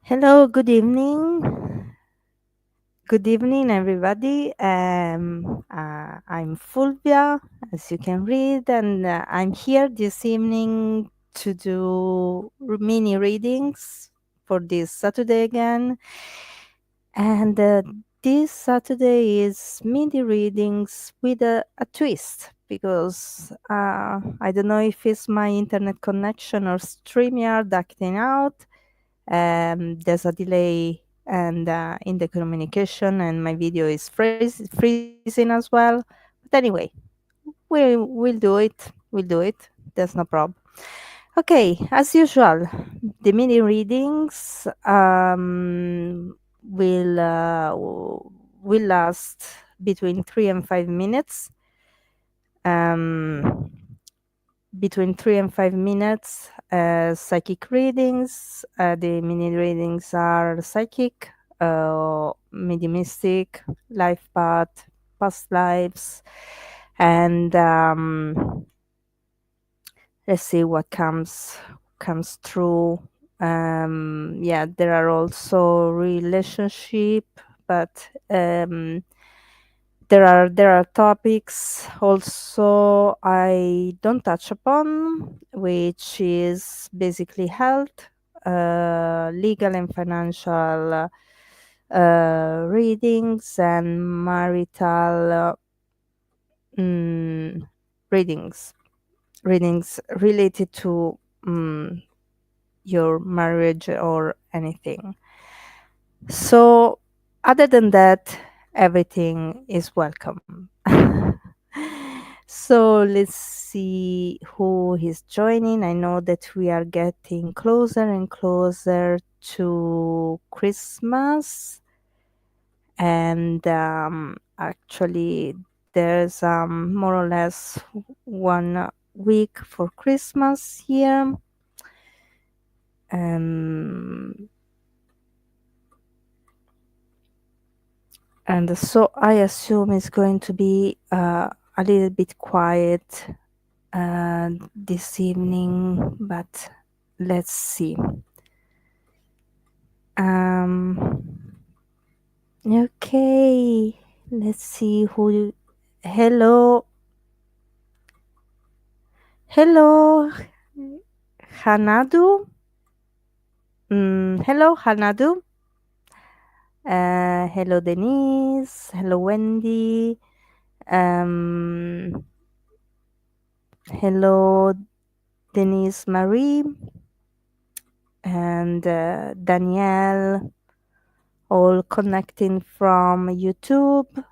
Hello, good evening. Good evening, everybody. I'm Fulvia, as you can read, and I'm here this evening to do mini readings for this Saturday again. And this Saturday is mini readings with a twist because I don't know if it's my internet connection or StreamYard acting out. There's a delay and in the communication, and my video is freezing as well. But anyway, we'll do it. We'll do it. There's no problem. Okay, as usual, the mini readings will last between 3 and 5 minutes. Um, between 3 and 5 minutes. Psychic readings. The mini readings are psychic, mediumistic, life path, past lives, and let's see what comes through. Yeah, there are also relationship, but there are topics also I don't touch upon, which is basically health, legal and financial readings, and marital mm, readings. Readings related to your marriage or anything. So, other than that, everything is welcome. So, let's see who is joining. I know that we are getting closer and closer to Christmas, and actually, there's more or less 1 week for Christmas here. Um, and so I assume it's going to be a little bit quiet this evening, but let's see. Um, okay, let's see who. Hello, hello, Hanadu. Hello, Hanadu. Hello, Denise. Hello, Wendy. Um, hello, Denise Marie and Danielle, all connecting from YouTube.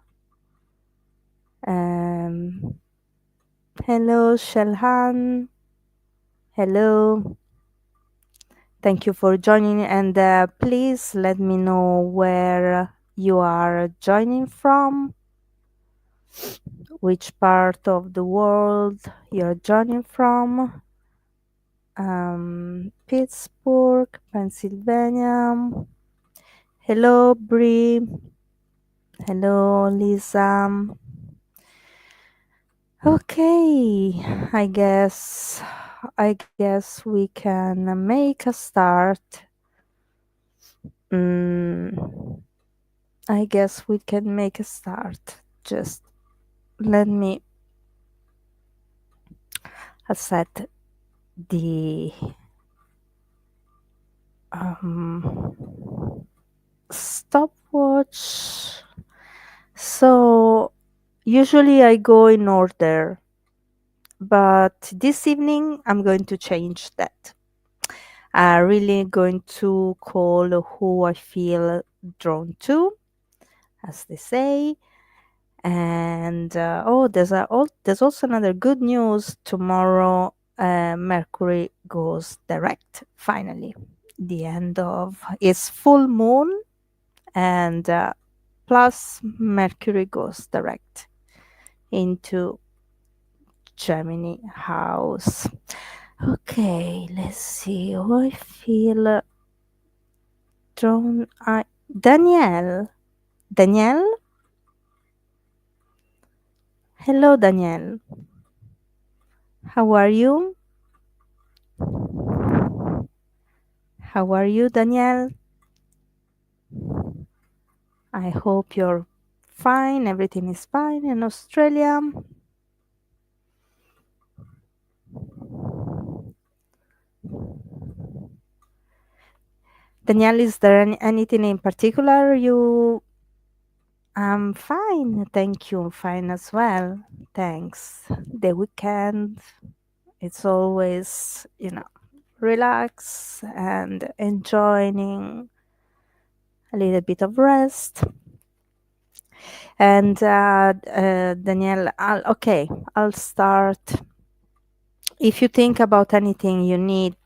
Um, hello, Shelhan. Hello. Thank you for joining, and please let me know where you are joining from, which part of the world you're joining from. Pittsburgh, Pennsylvania. Hello, Bree. Hello, Lisa. Okay, I guess we can make a start. Mm, I guess we can make a start. Just let me set the stopwatch. So usually I go in order, but this evening I'm going to change that. I'm really going to call who I feel drawn to, as they say. And there's also another good news. Tomorrow, Mercury goes direct. Finally, the end of its full moon, and plus Mercury goes direct into Gemini house. Okay, let's see. Who I feel drawn. Danielle. Danielle. Hello, Danielle. How are you? How are you, Danielle? I hope you're fine. Everything is fine in Australia. Danielle, is there anything in particular you? I'm fine. Thank you. Fine as well. Thanks. The weekend, it's always, relax and enjoying a little bit of rest. And Danielle, I'll start. If you think about anything you need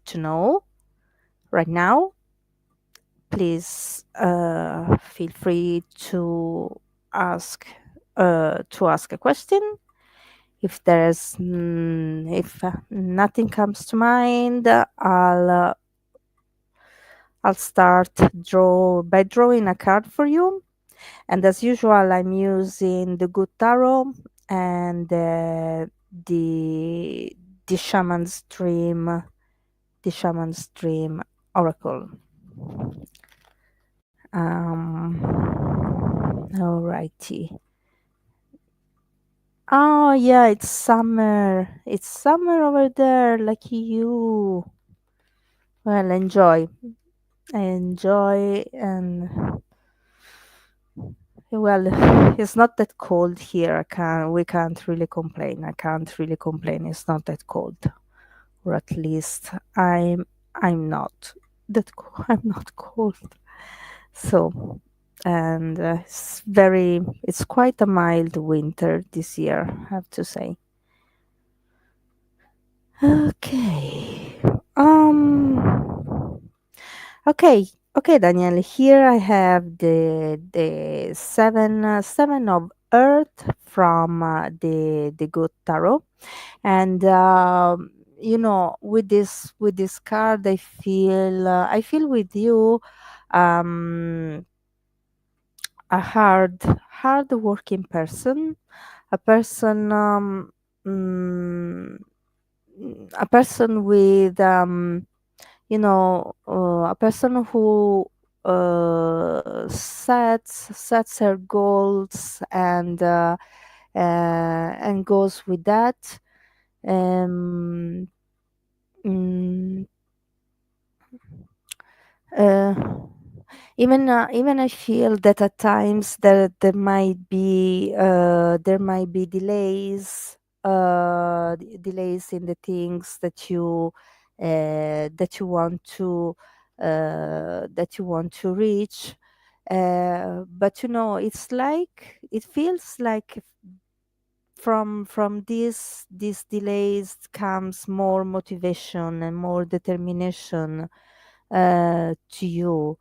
to know right now, please feel free to ask a question. If nothing comes to mind, I'll start by drawing a card for you. And as usual, I'm using the Good Tarot and the Shaman's Dream Oracle. Alrighty. Oh yeah, it's summer. It's summer over there, like you. Well, enjoy, and well, it's not that cold here. We can't really complain. I can't really complain. It's not that cold, or at least I'm not I'm not cold. So, and it's quite a mild winter this year, I have to say. Okay. Okay. Okay, Daniel. Here I have the seven of Earth from the Good Tarot, and with this card, I feel with you, um, a hard working person, a person mm, a person with a person who sets her goals and goes with that. um, mm, uh, even I feel that at times there might be delays in the things that you want to reach. But it feels like from these delays comes more motivation and more determination to you,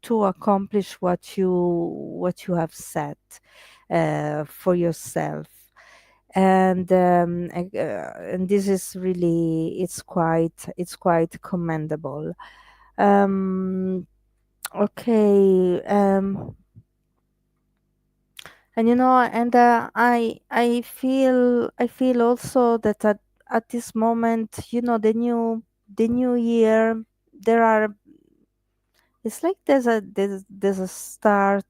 to accomplish what you have set for yourself. And this is really, it's quite commendable. um okay. And I feel also that at this moment, the new year, there are it's like there's a start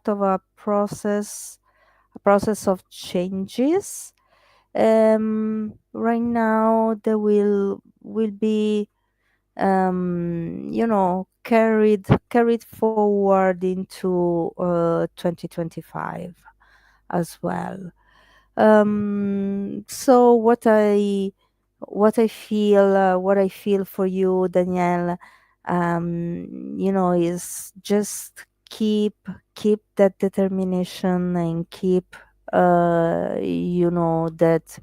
of a process of changes. Right now there will be, carried forward into 2025 as well. So what I feel for you, Danielle, is just keep that determination, and keep that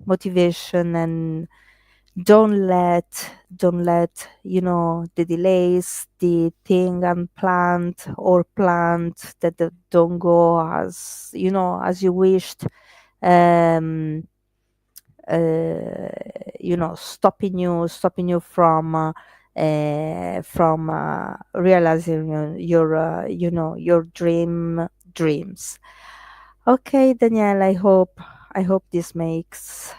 motivation, and don't let the delays, the thing unplanned or planned, that don't go as you wished, um stopping you from realizing your dreams. Okay, Danielle, I hope this makes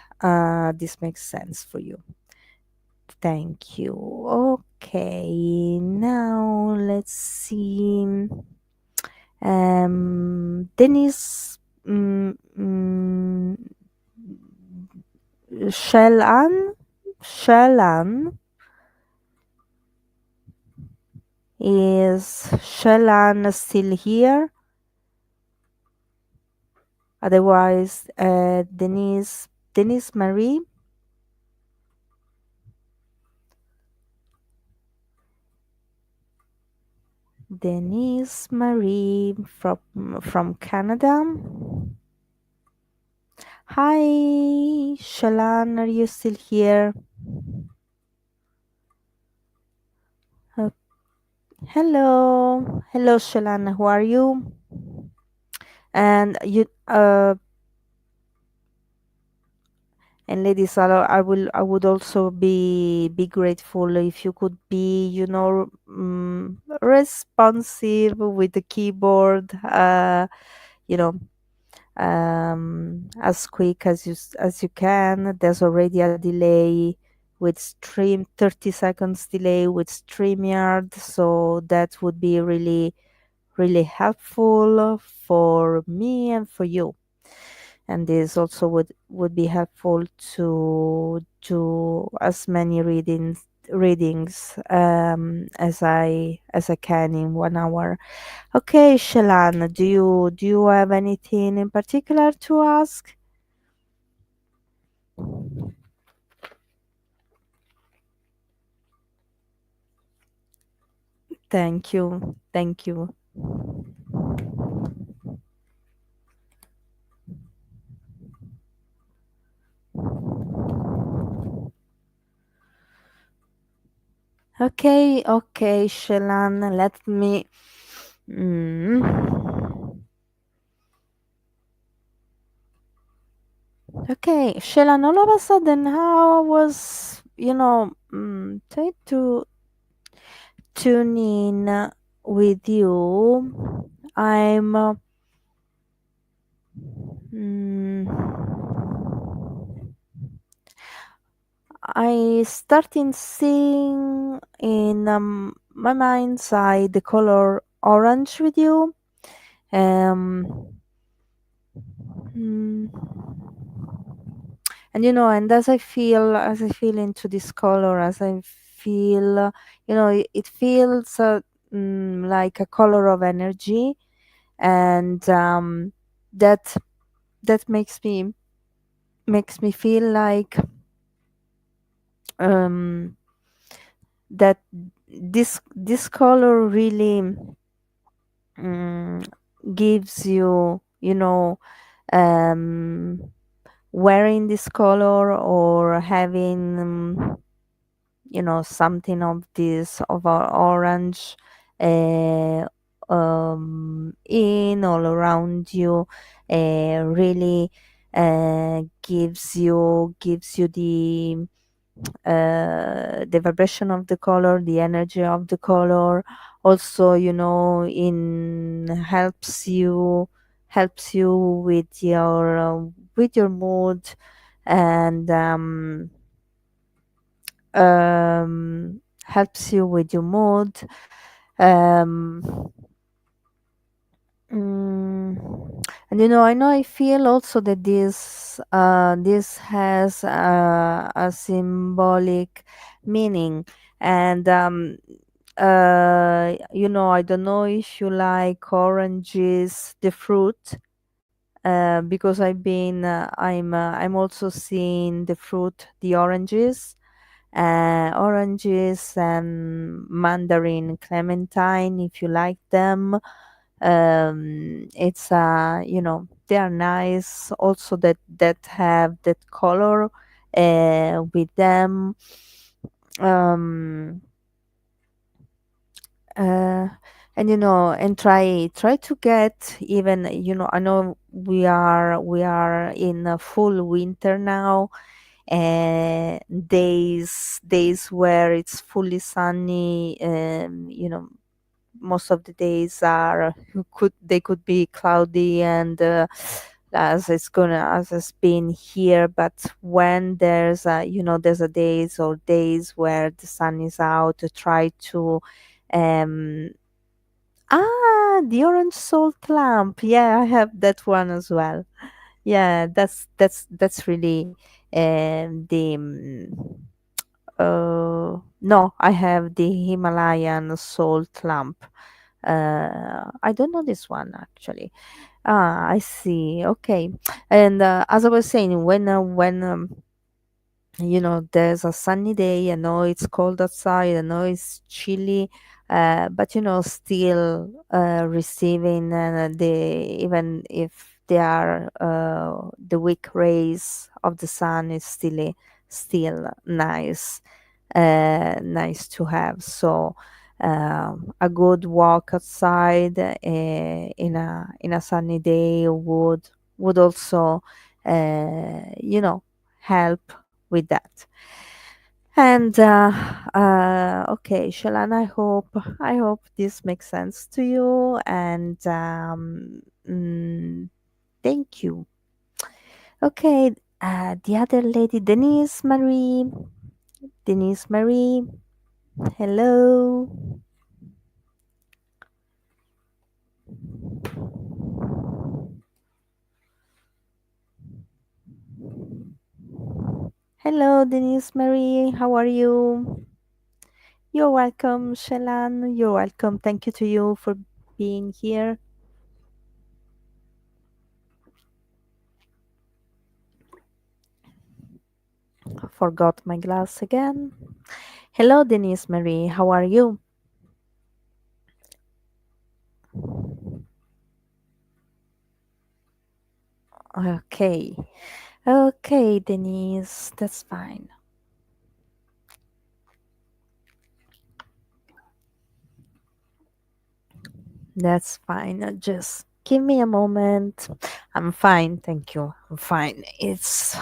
sense for you. Thank you. Okay, now let's see. Dennis mm, mm, Shellan is Shellan still here? Otherwise, Denise Marie, Denise Marie from Canada. Hi, Shalan, are you still here? Uh, hello, Shalan. How are you? And and Lady Salo, I would also be grateful if you could be, responsive with the keyboard. You know, as quick as you can. There's already a delay with stream 30 seconds delay with StreamYard, so that would be really helpful for me and for you. And this also would be helpful to do as many readings as I can in 1 hour. Okay, Shelan, do you have anything in particular to ask? Thank you. Thank you. Okay, Shelan, let me. Mm, okay, Shelan, all of a sudden, how I was, trying to tune in with you. I'm. Mm, I starting seeing in my mind's eye the color orange with you. Um, mm, and and as I feel into this color, as I feel, it feels like a color of energy, and that that makes me feel like um, that this color really mm, gives you, um, wearing this color or having something of this of our orange uh, in all around you really gives you the vibration of the color, the energy of the color. Also, in helps you with your mood, and helps you with your mood. Um, and I know I feel also that this has a symbolic meaning, and I don't know if you like oranges, the fruit, because I'm also seeing the fruit, the oranges and mandarin, clementine, if you like them. It's they are nice also, that have that color with them. um uh and try to get, even, I know we are in a full winter now, and days where it's fully sunny. Most of the days could be cloudy, and as it's been here. But when there's there's a days where the sun is out, to try to um the orange salt lamp. Yeah, I have that one as well. Yeah, that's really the no, I have the Himalayan salt lamp. I don't know this one actually. Ah, I see. Okay. And as I was saying, when there's a sunny day, I know it's cold outside, I know it's chilly, but still receiving the even if they are the weak rays of the sun is still nice to have. So a good walk outside in a sunny day would also help with that. And okay, Shalan, I hope this makes sense to you. And thank you. Okay, the other lady, Denise Marie, hello. Hello, Denise Marie. How are you? You're welcome, Shalan. You're welcome. Thank you to you for being here. Forgot my glass again. Hello, Denise Marie. How are you? Okay. Okay, Denise. That's fine. That's fine. Just give me a moment. I'm fine. Thank you. I'm fine. It's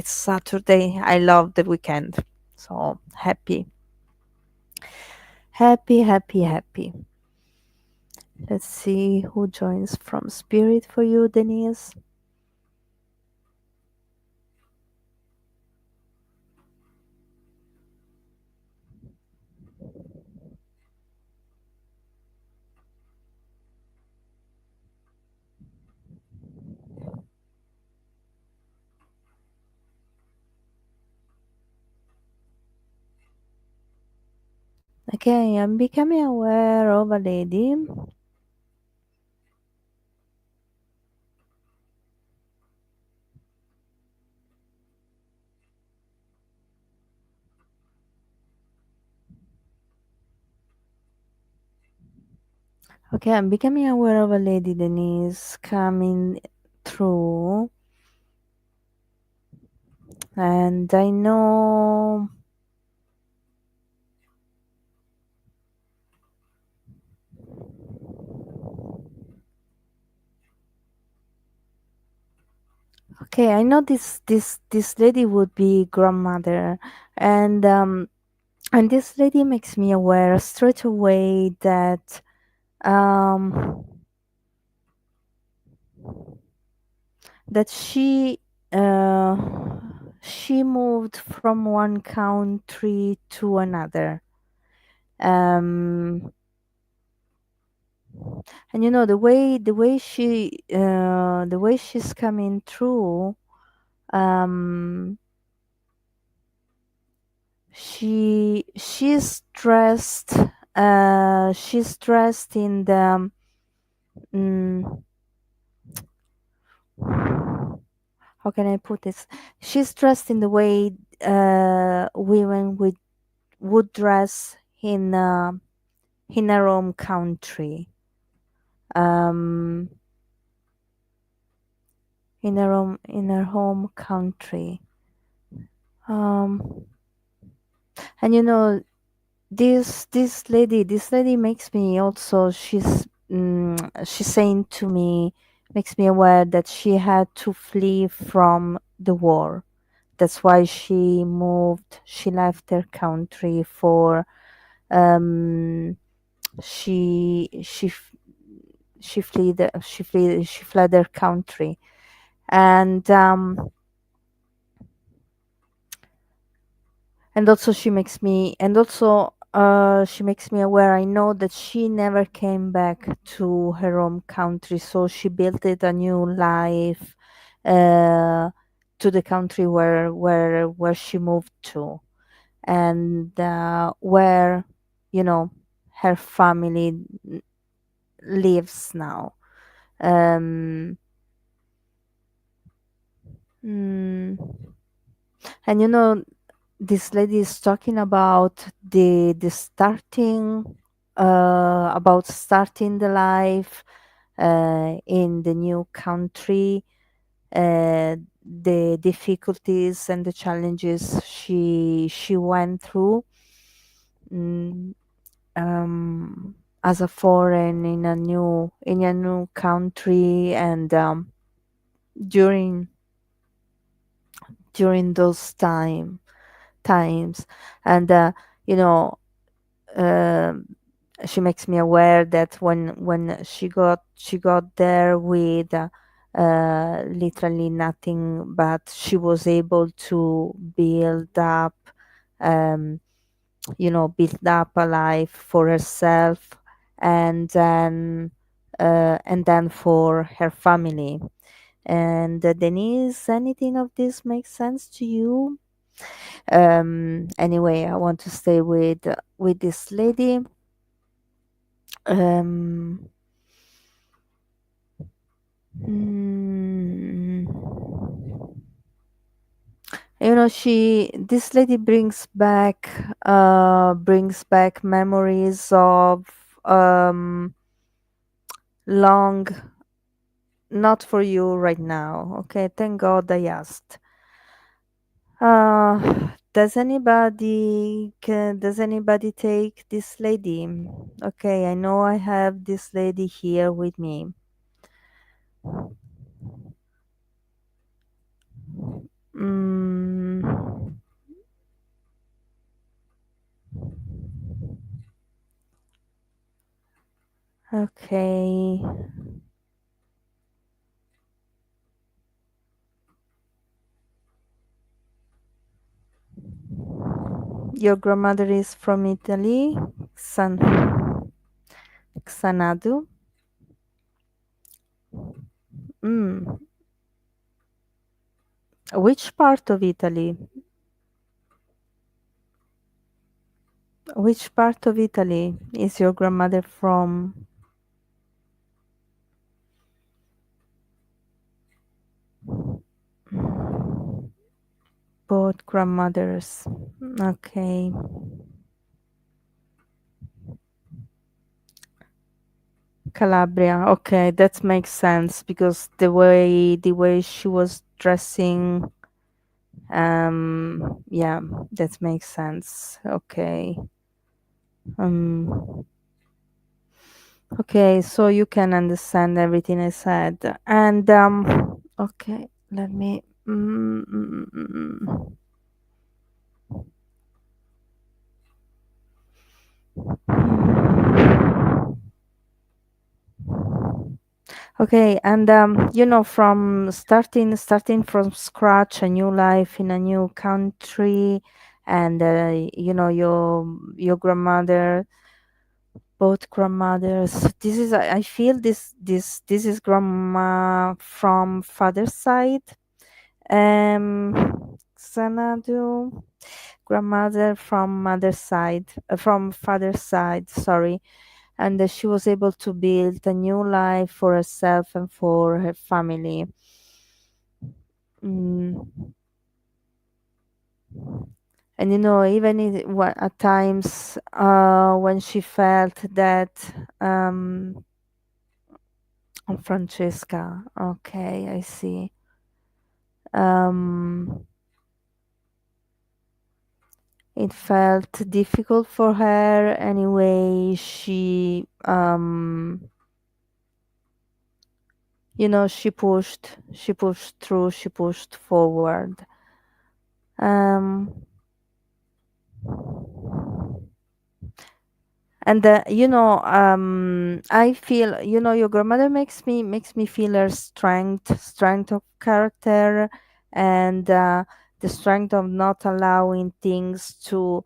Saturday. I love the weekend. So happy. Happy, happy, happy. Let's see who joins from Spirit for you, Denise. Okay, I'm becoming aware of a lady. Okay, I'm becoming aware of a lady, Denise, coming through. And I know. Okay, I know this lady would be grandmother, and this lady makes me aware straight away that um that uh she moved from one country to another. Um, and the way she's coming through. Um, she's dressed in the mm, how can I put this? She's dressed in the way women would dress in her own country. Um, in her home country. Um, and this lady makes me also. She's saying to me, makes me aware that she had to flee from the war. That's why she moved. She left her country for um she she f- she fled her country. and also she makes me aware. I know that she never came back to her home country, so she built it a new life uh, to the country where she moved to, and where, you know, her family lives now. um, mm, and this lady is talking about the starting, about starting the life in the new country, the difficulties and the challenges she went through, mm, as a foreign in a new country, and during those times, and you know um she makes me aware that when she got there with literally nothing, but she was able to um, build up a life for herself, and then for her family. And Denise, anything of this makes sense to you? Anyway, I want to stay with this lady. um, mm, she this lady brings back memories of um long, not for you right now. Okay, thank God I asked. Does anybody take this lady? Okay, I know I have this lady here with me. mm, okay. Your grandmother is from Italy, Xanadu. Mm. Which part of Italy? Which part of Italy is your grandmother from? Both grandmothers. Okay. Calabria. Okay, that makes sense because the way she was dressing, yeah, that makes sense. Okay. Um okay, so you can understand everything I said. And okay, let me Okay, and from starting from scratch, a new life in a new country, and your grandmother, both grandmothers. This is I feel this is grandma from father's side. Xanadu, grandmother from mother's side, from father's side. Sorry, and she was able to build a new life for herself and for her family. Mm. And even at times when she felt that, um, Francesca, okay, I see. Um, it felt difficult for her anyway. She pushed through, she pushed forward. Um, And I feel, your grandmother makes me feel her strength of character, and the strength of not allowing things to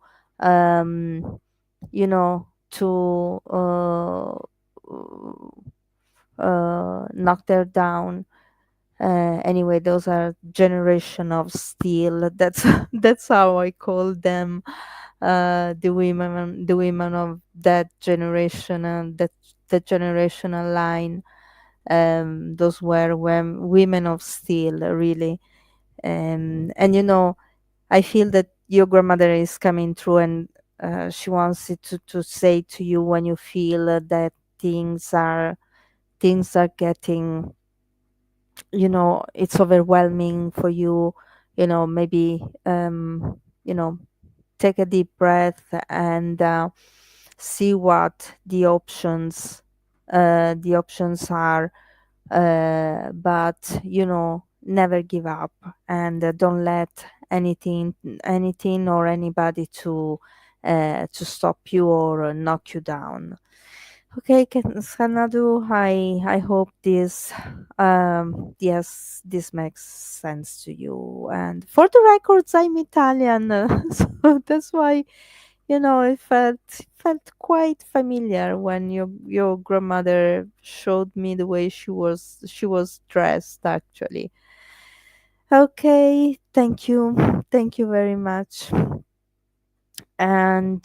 knock her down. Anyway, those are generation of steel. That's that's how I call them. The women of that generation, and that generational line. Those were women of steel, really. And I feel that your grandmother is coming through, and she wants it to say to you when you feel that things are getting, it's overwhelming for you. Maybe take a deep breath and see what the options are. But never give up, and don't let anything or anybody to stop you or knock you down. Okay, Sanadu, I hope this makes sense to you. And for the records, I'm Italian, so that's why it felt quite familiar when your grandmother showed me the way she was dressed, actually. Okay, thank you very much. And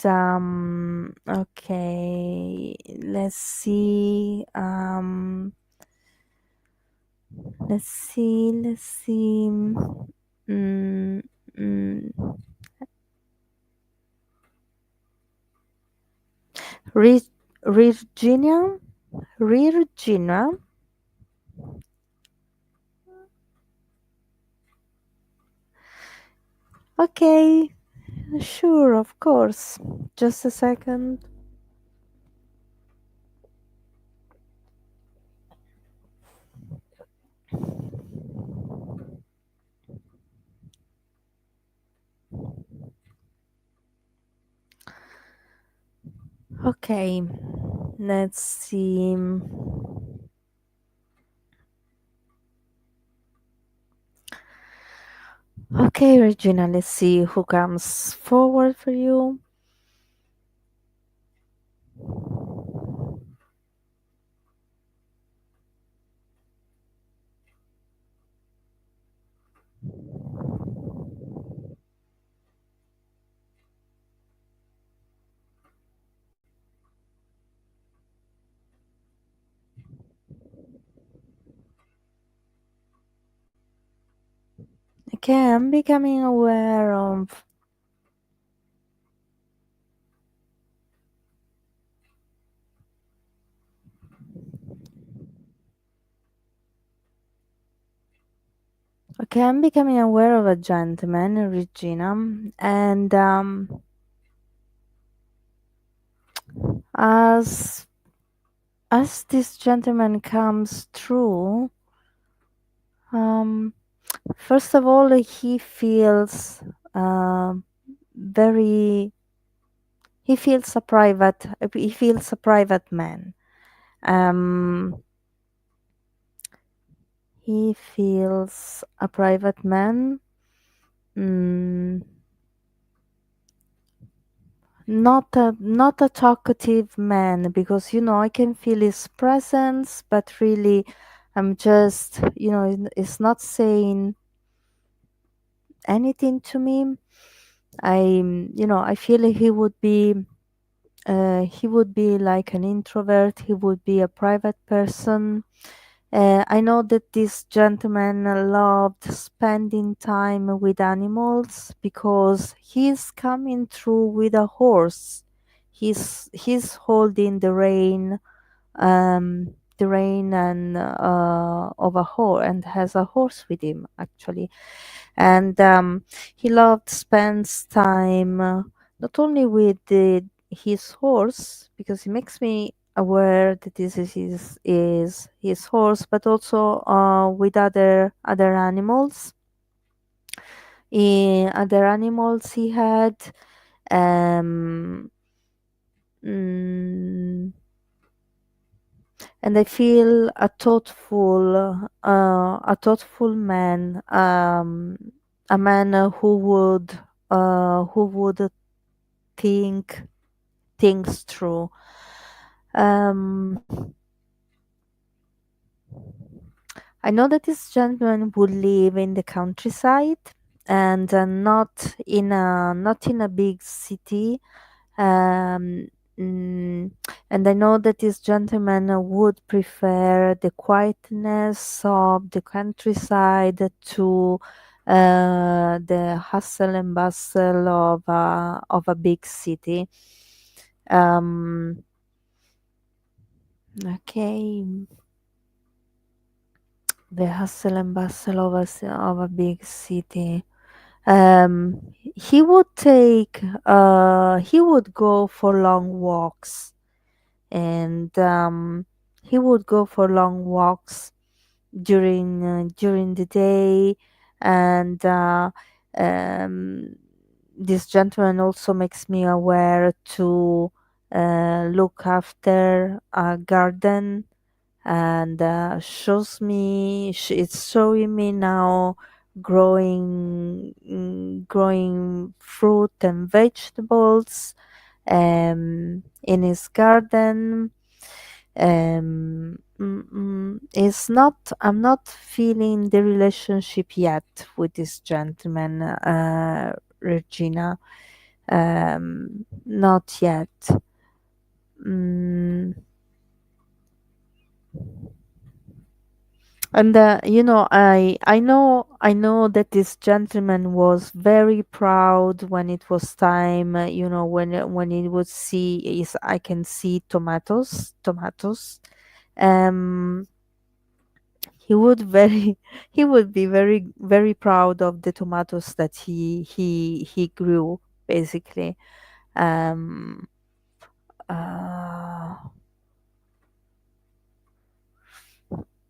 okay, let's see. Mm, mm. Re- Regina, Regina. Okay, sure, of course. Just a second. Okay, let's see. Okay, Regina, let's see who comes forward for you. Okay, I'm becoming aware of. Okay, I'm becoming aware of a gentleman, Regina, and as this gentleman comes through, um, first of all, he feels very. He feels a private man. Um, he feels a private man. Mm, not a talkative man, because I can feel his presence, but really I'm just, it's not saying anything to me. I feel he would be like an introvert. He would be a private person. I know that this gentleman loved spending time with animals, because he's coming through with a horse. He's holding the rein and of a horse, and has a horse with him, actually. And he loved spends time, not only with his horse, because he makes me aware that this is his horse, but also with other animals. Other animals he had. um, Mm, and I feel a thoughtful man, a man who would think things through. Um, I know that this gentleman would live in the countryside and not in a big city. Um, mm, and I know that this gentleman would prefer the quietness of the countryside to the hustle and bustle of a big city. Um, okay, the hustle and bustle of a big city. He would go for long walks, and he would go for long walks during the day, and um, this gentleman also makes me aware to look after a garden, and it's showing me now growing fruit and vegetables in his garden. It's not I'm not feeling the relationship yet with this gentleman, Regina. Not yet. mm, And I know that this gentleman was very proud when it was time. When he would see is I can see tomatoes. Um, he would very he would be very proud of the tomatoes that he grew basically. Um, uh,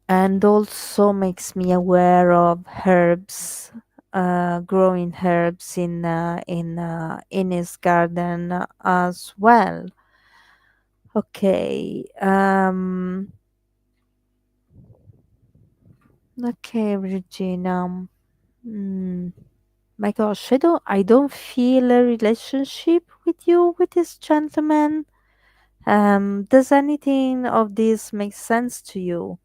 and also makes me aware of herbs, growing herbs in his garden as well. Okay. Okay, Regina. Mm, my gosh, I don't feel a relationship with you with this gentleman. Does anything of this make sense to you?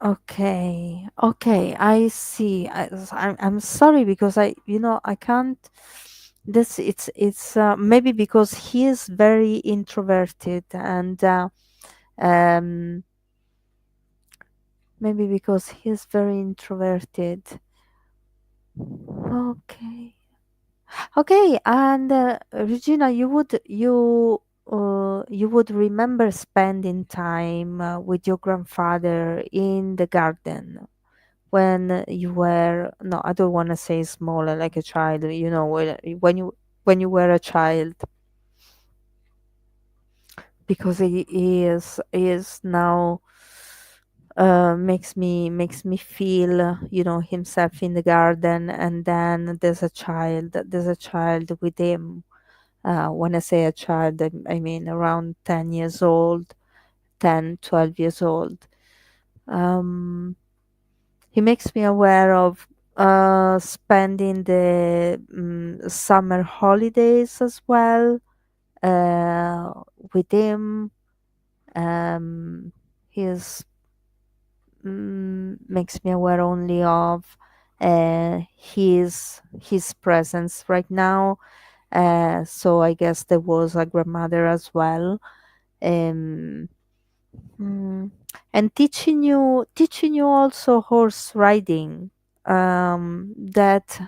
Okay, okay, I see. I'm sorry because I can't. This it's maybe because he is very introverted, and um, maybe because he is very introverted. Okay, okay, and Regina, you would remember spending time with your grandfather in the garden when you were, no, I don't want to say smaller, like a child, when you were a child, because he is now makes me feel himself in the garden, and then there's a child with him. When I say a child, I mean around 10 years old, 10, 12 years old. um He makes me aware of spending the summer holidays as well uh, with him. He's makes me aware only of his presence right now. So I guess there was a grandmother as well. Um, Mm. And teaching you also horse riding. That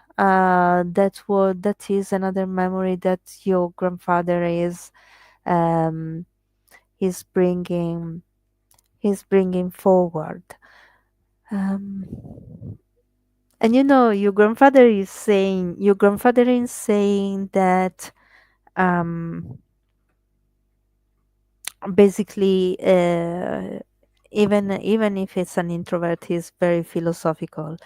is another memory that your grandfather um, is bringing is bringing forward. Um, and your grandfather is saying that um, basically even if it's an introvert, he's very philosophical.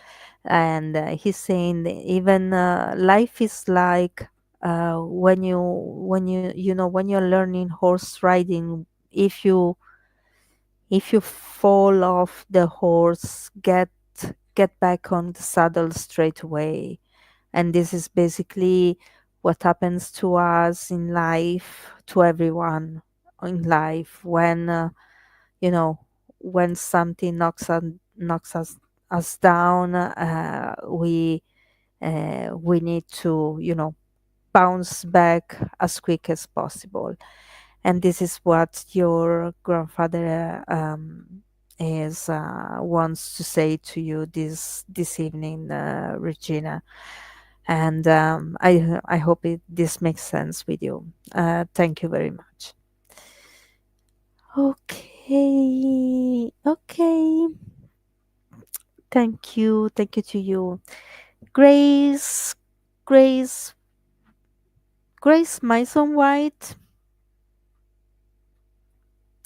And he's saying that even life is like when you're learning horse riding. If you fall off the horse, get back on the saddle straight away. And this is basically what happens to us in life, to everyone in life, when you know when something knocks us down. We need to bounce back as quick as possible. And this is what your grandfather is wants to say to you this evening, Regina. And I hope this makes sense with you. Thank you very much. Okay, okay. Thank you to you, Grace, Grace, Grace Mason White.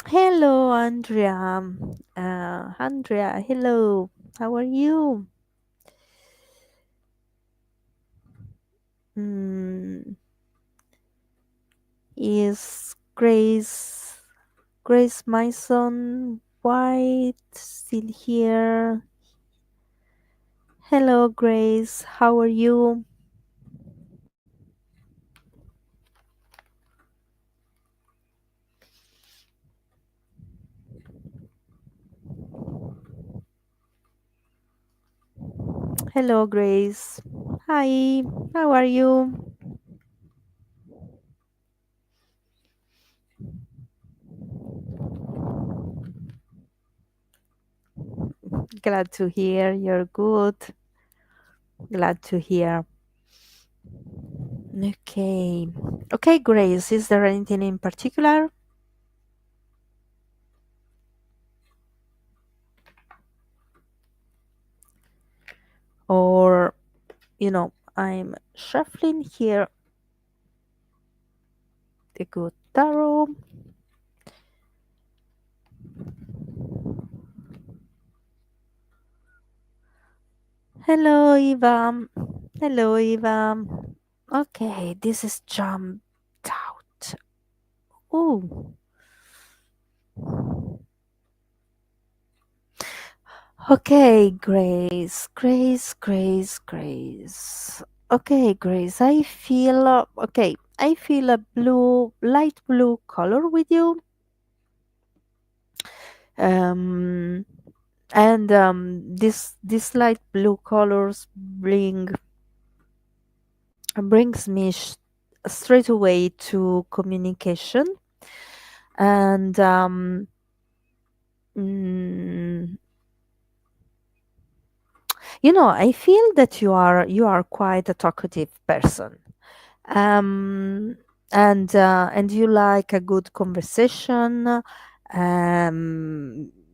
Hello, Andrea. Andrea, hello. How are you? Mm, is Grace Mason White still here? Hello, Grace. How are you? Hello, Grace. Hi. How are you? Glad to hear you're good. Glad to hear. Okay. Okay, Grace, is there anything in particular? Or, I'm shuffling here the good tarot. Hello, Eva. Hello, Eva. Okay, this is jumped out. Oh, okay, Grace, Grace, Grace, Grace. Okay, Grace, I feel a light blue color with you. Um, and this light blue colors brings me straight away to communication. And mm, I feel that you are quite a talkative person. um and you like a good conversation.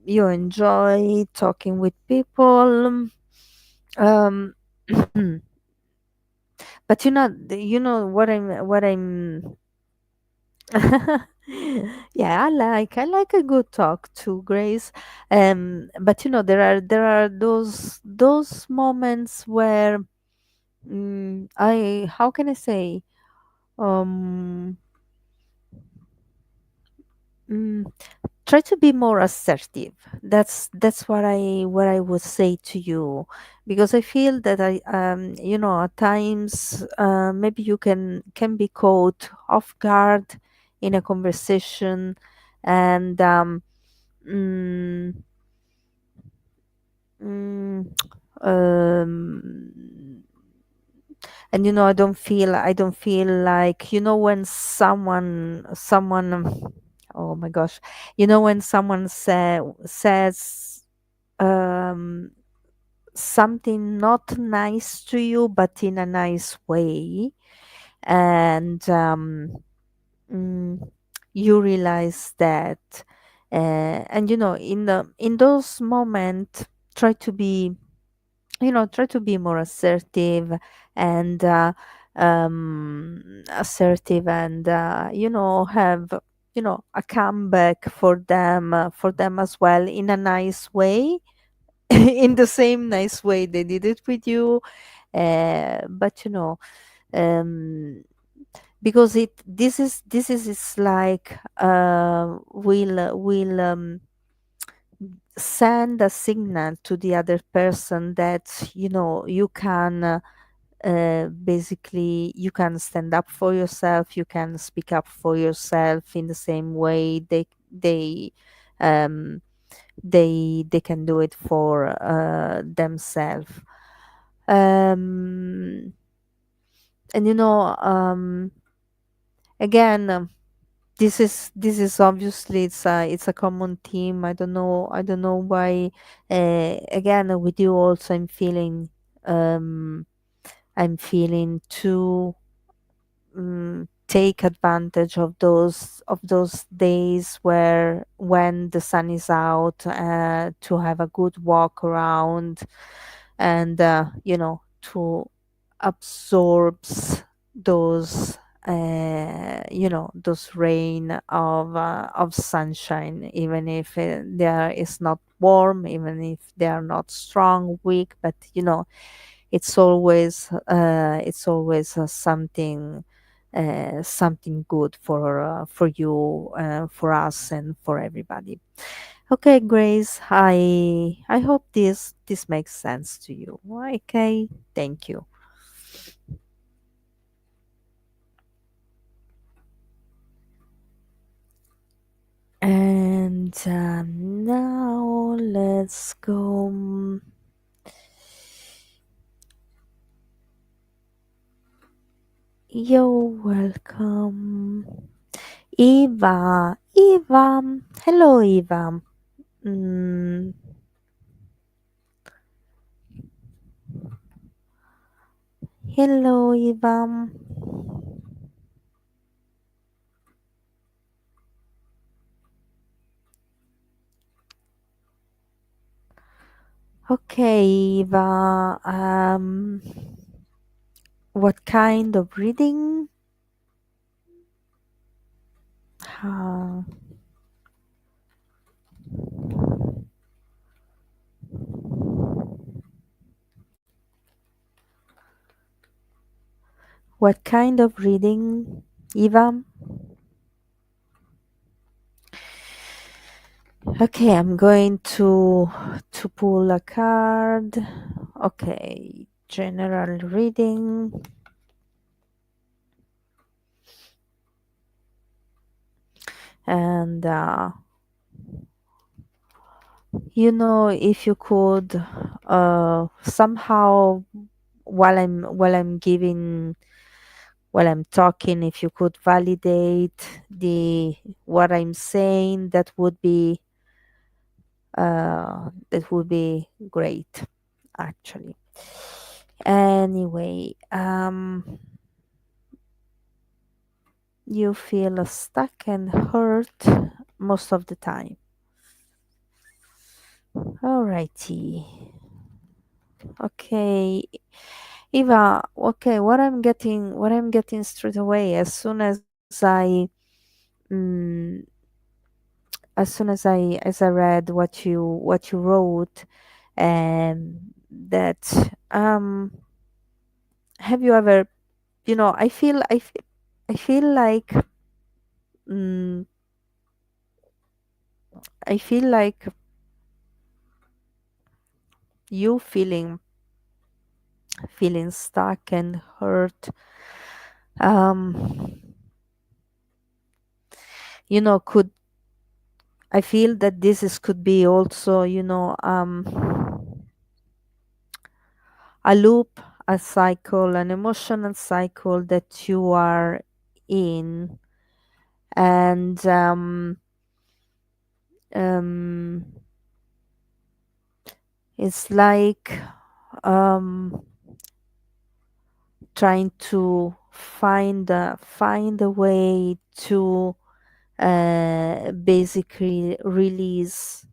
You enjoy talking with people. um but what I'm yeah, I like a good talk too, Grace. But there are those moments where, I how can I say, um mm, try to be more assertive. That's what I would say to you, because I feel that at times, maybe you can be caught off guard in a conversation. And mm, mm, um, and I don't feel like, when someone oh my gosh, when someone says um something not nice to you, but in a nice way. And mm, you realize that. And in those moments, try to be try to be more assertive. And have a comeback for them as well, in a nice way. in the same nice way they did it with you. But um, because this is it's like will send a signal to the other person that you can basically you can stand up for yourself, you can speak up for yourself in the same way um, they can do it for themselves. um, and again, this is obviously it's a common theme. I don't know why. Again, with you also, um I'm feeling to take advantage of those days where when the sun is out, to have a good walk around, and to absorbs those those rain of sunshine, even if there is not warm, even if they are not strong, weak, but it's always something good for you, for us, and for everybody. Okay, Grace, I hope this makes sense to you. Okay, thank you. And now let's go. You're welcome. Eva. Eva. Hello, Eva. Mm, hello, Eva. Okay, Eva. What kind of reading? Uh, what kind of reading, Eva? Okay, I'm going to pull a card. Okay, general reading. And if you could somehow, while I'm talking, if you could validate the what I'm saying, that would be great, actually. Anyway, you feel stuck and hurt most of the time. Alrighty. Okay, Eva. Okay, what I'm getting straight away, mm, as I read what you wrote, and that have you ever, I feel like, mm, I feel like you feeling stuck and hurt. um could I feel that could be also, a loop, a cycle, an emotional cycle that you are in. And um it's like, um trying to find a way to basically release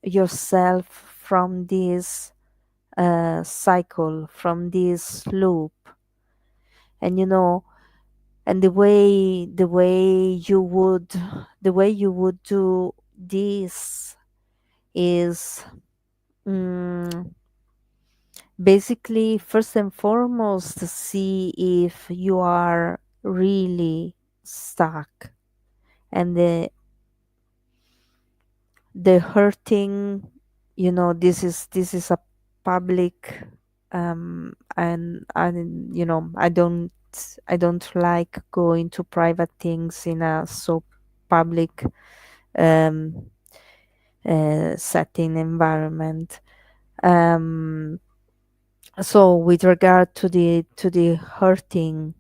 yourself from this cycle, from this loop. And and the way you would do this is, mm, basically, first and foremost, see if you are really stuck, and the hurting, this is a public, and I don't like going to private things in a so public um setting environment. um so with regard to the hurting,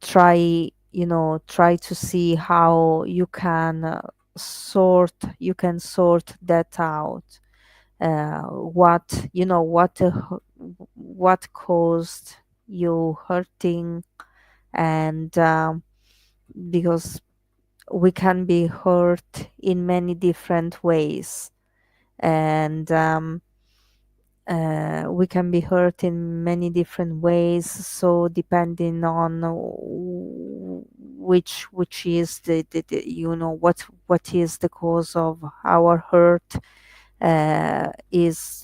try to see how you can sort that out. What caused you hurting, and because we can be hurt in many different ways, and we can be hurt in many different ways, so depending on which is what is the cause of our hurt, is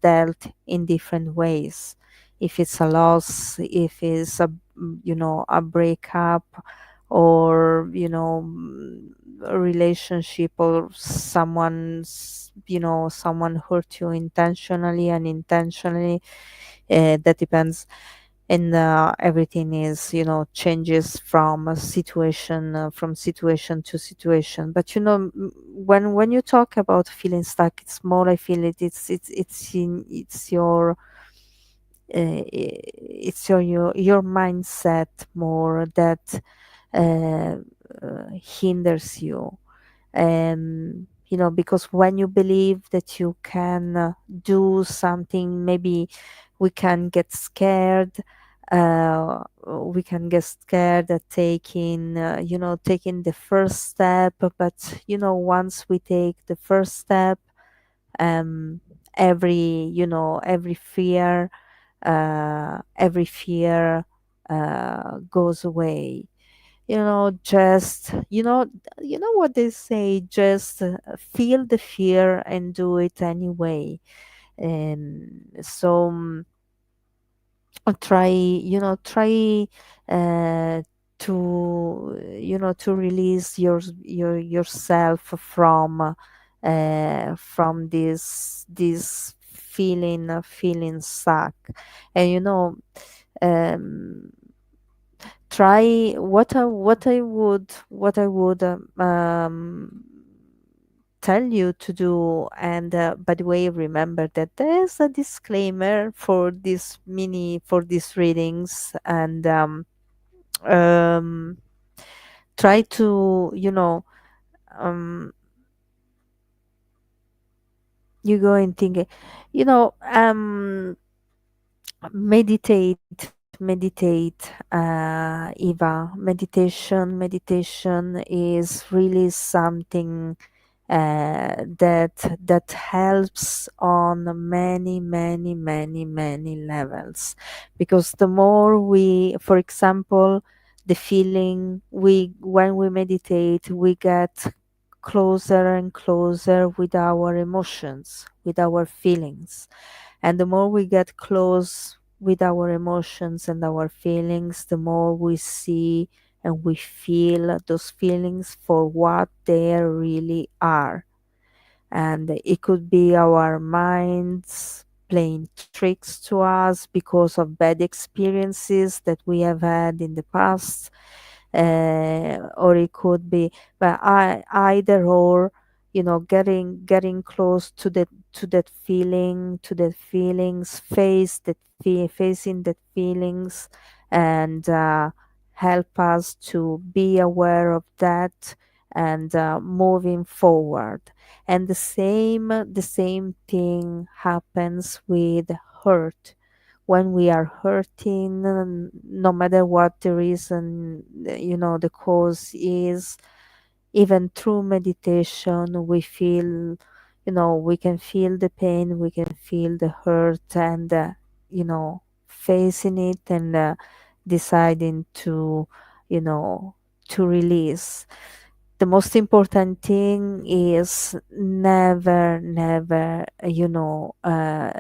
dealt in different ways. If it's a loss, if it's a breakup, or a relationship, or someone hurt you intentionally and unintentionally, that depends. And everything is changes from a situation, from situation to situation. But when you talk about feeling stuck, it's more, I feel it's your mindset more that uh, hinders you. Because when you believe that you can do something, maybe we can get scared. We can get scared at taking the first step. But once we take the first step, um, every fear goes away. Just what they say, just feel the fear and do it anyway. And so, try uh, to release yourself from this feeling stuck. And um, try what I would tell you to do. And by the way, remember that there's a disclaimer for these readings. And um, try to um, you go and think, meditate, Eva. Meditation is really something that helps on many, many, many, many levels. Because the more we, for example, the feeling, we when we meditate, we get closer and closer with our emotions, with our feelings. And the more we get close with our emotions and our feelings, the more we see and we feel those feelings for what they really are. And it could be our minds playing tricks to us because of bad experiences that we have had in the past. Or it could be, but either or, getting close to that feelings, facing that feelings, and help us to be aware of that, and moving forward. And the same thing happens with hurt. When we are hurting, no matter what the reason, the cause is, even through meditation, we can feel the pain, we can feel the hurt, and facing it, and deciding to you know to release. the most important thing is never,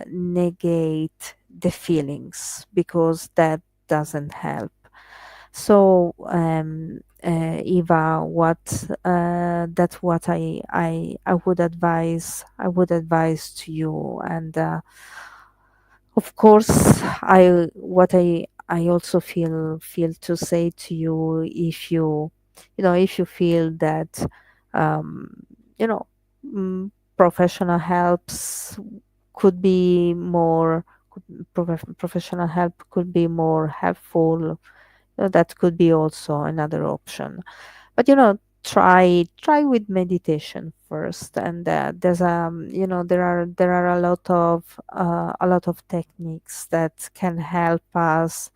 negate the feelings, because that doesn't help. So, Eva, what that's what I would advise. I would advise to you, and of course, I also feel to say to you, if if you feel that um, you know professional helps could be more professional help could be more helpful, that could be also another option. But try with meditation first, and there's there are a lot of techniques that can help us,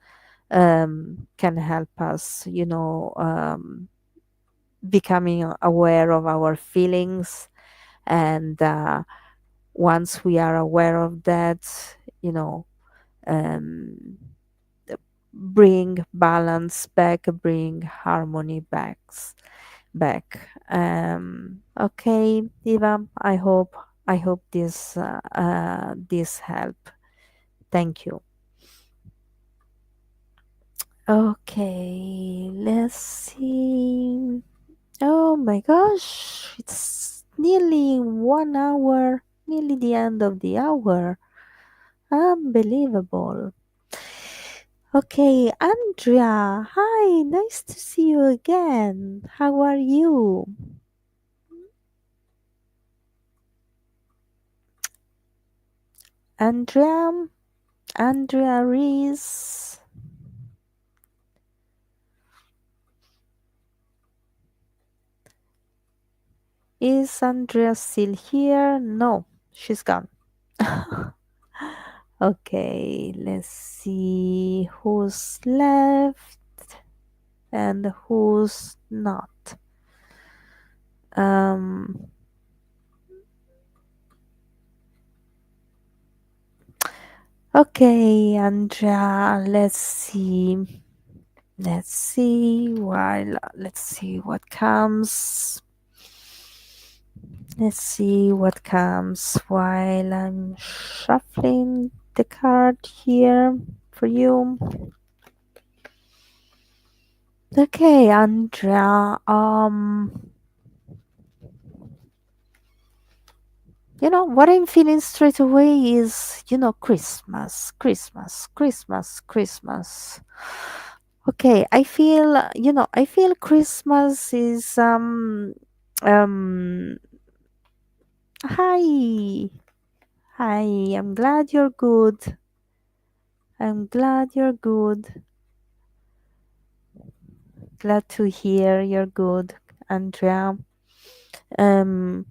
becoming aware of our feelings. And once we are aware of that, um, bring balance back, bring harmony back. Okay, Eva, I hope this help. Thank you. Okay, let's see. Oh my gosh, it's nearly 1 hour, nearly the end of the hour. Unbelievable. Okay, Andrea, hi, nice to see you again. How are you? Andrea, Andrea Reese. Is Andrea still here? No, she's gone. Okay, let's see who's left and who's not. Um, okay, Andrea, let's see. Let's see what comes. Let's see what comes while I'm shuffling the card here for you. Okay, Andrea. What I'm feeling straight away is, Christmas, Christmas, Christmas, Christmas. Okay, I feel Christmas is um hi. Hi, I'm glad you're good. I'm glad you're good. Glad to hear you're good, Andrea. Um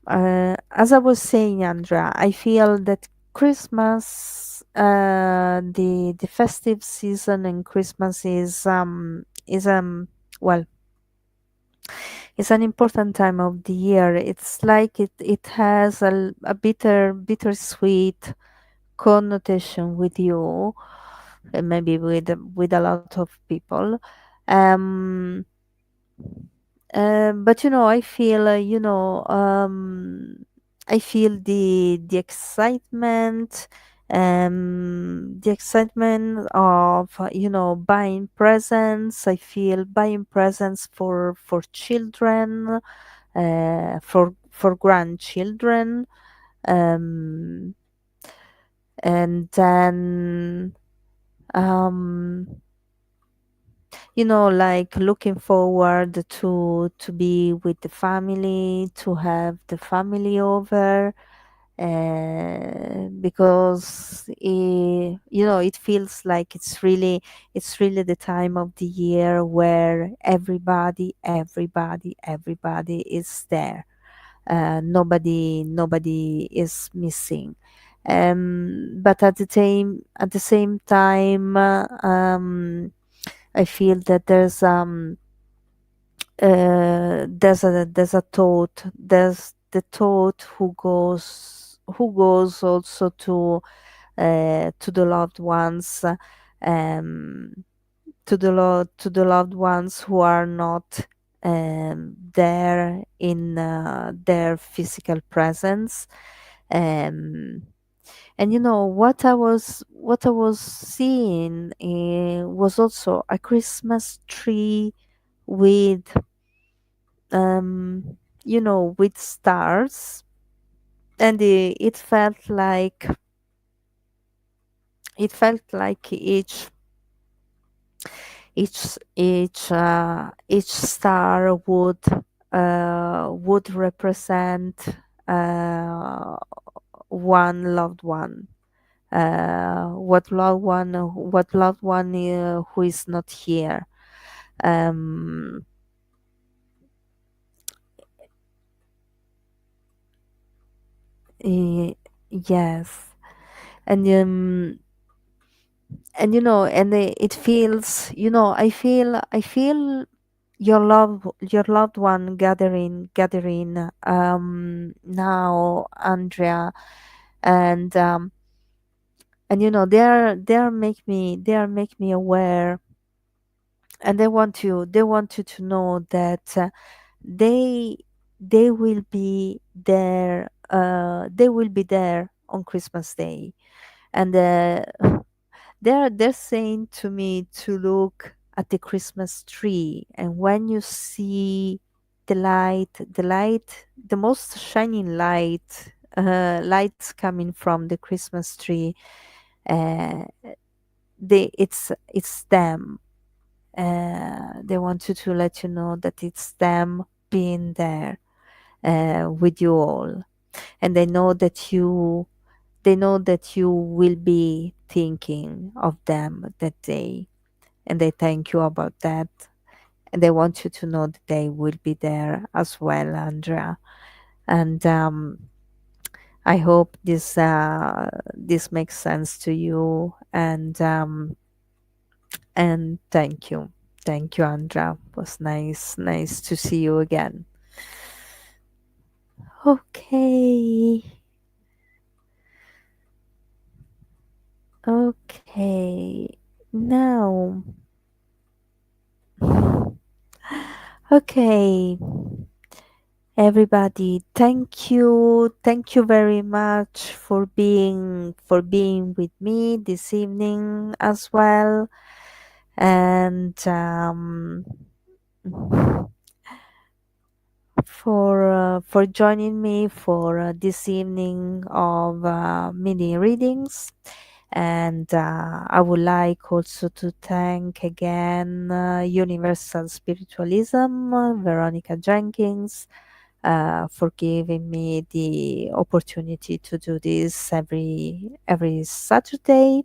as I was saying, Andrea, I feel that Christmas, the festive season in Christmas is well, it's an important time of the year. It's like it has a bittersweet connotation with you, maybe with a lot of people. Um, but I feel the excitement, the excitement of buying presents. I feel buying presents for children, for grandchildren, um, and then um, like looking forward to be with the family, to have the family over, because it feels like it's really the time of the year where everybody is there. Nobody is missing. But at the same time, I feel that there's the thought who goes also to the loved ones, um to the loved ones who are not there in their physical presence. Um, and what I was seeing was also a Christmas tree with with stars, and it felt like each star would represent uh, one loved one, what loved one who is not here. um eh, yes. And it feels, I feel your loved one gathering now, Andrea. And they are make me aware, and they want you to know that they they will be there on Christmas Day. And they're saying to me to look at the Christmas tree, and when you see the most shining lights coming from the Christmas tree, uh, it's them. They want you to let you know that it's them being there with you all, and they know that you will be thinking of them that day, and they thank you about that, and they want you to know that they will be there as well, Andrea. And I hope this makes sense to you, and thank you, Andrea. It was nice to see you again. Okay. Okay. Now, okay, everybody, thank you very much for being with me this evening as well. And for joining me for this evening of mini readings. And I would like also to thank again Universal Spiritualism, Veronica Jenkins, for giving me the opportunity to do this every Saturday.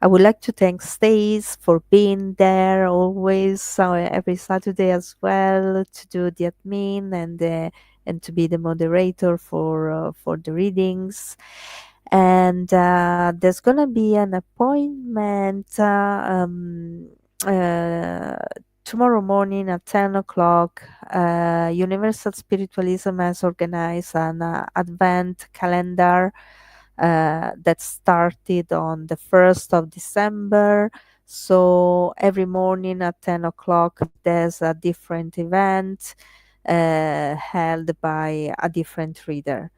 I would like to thank Stace for being there always, every Saturday as well, to do the admin and to be the moderator for the readings. And there's gonna be an appointment uh, tomorrow morning at 10 o'clock. Universal Spiritualism has organized an Advent calendar that started on the 1st of December. So every morning at 10 o'clock, there's a different event held by a different reader.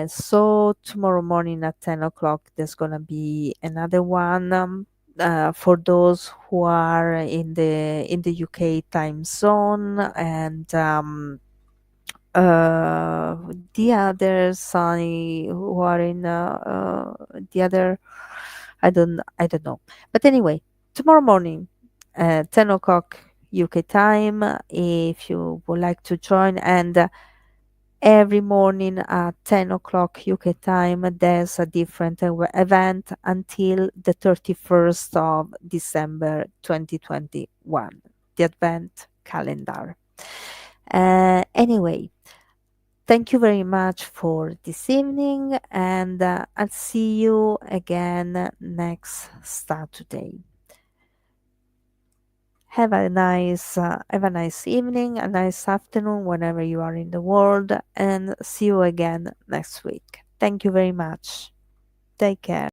So tomorrow morning at 10 o'clock, there's going to be another one. For those who are in the UK time zone, and uh, the others who are in the other, I don't know. But anyway, tomorrow morning, 10 o'clock UK time, if you would like to join. And every morning at 10 o'clock UK time, there's a different event until the 31st of December 2021, the Advent calendar. Anyway, thank you very much for this evening, and I'll see you again next Saturday. Have a nice evening, a nice afternoon, whenever you are in the world, and see you again next week. Thank you very much. Take care.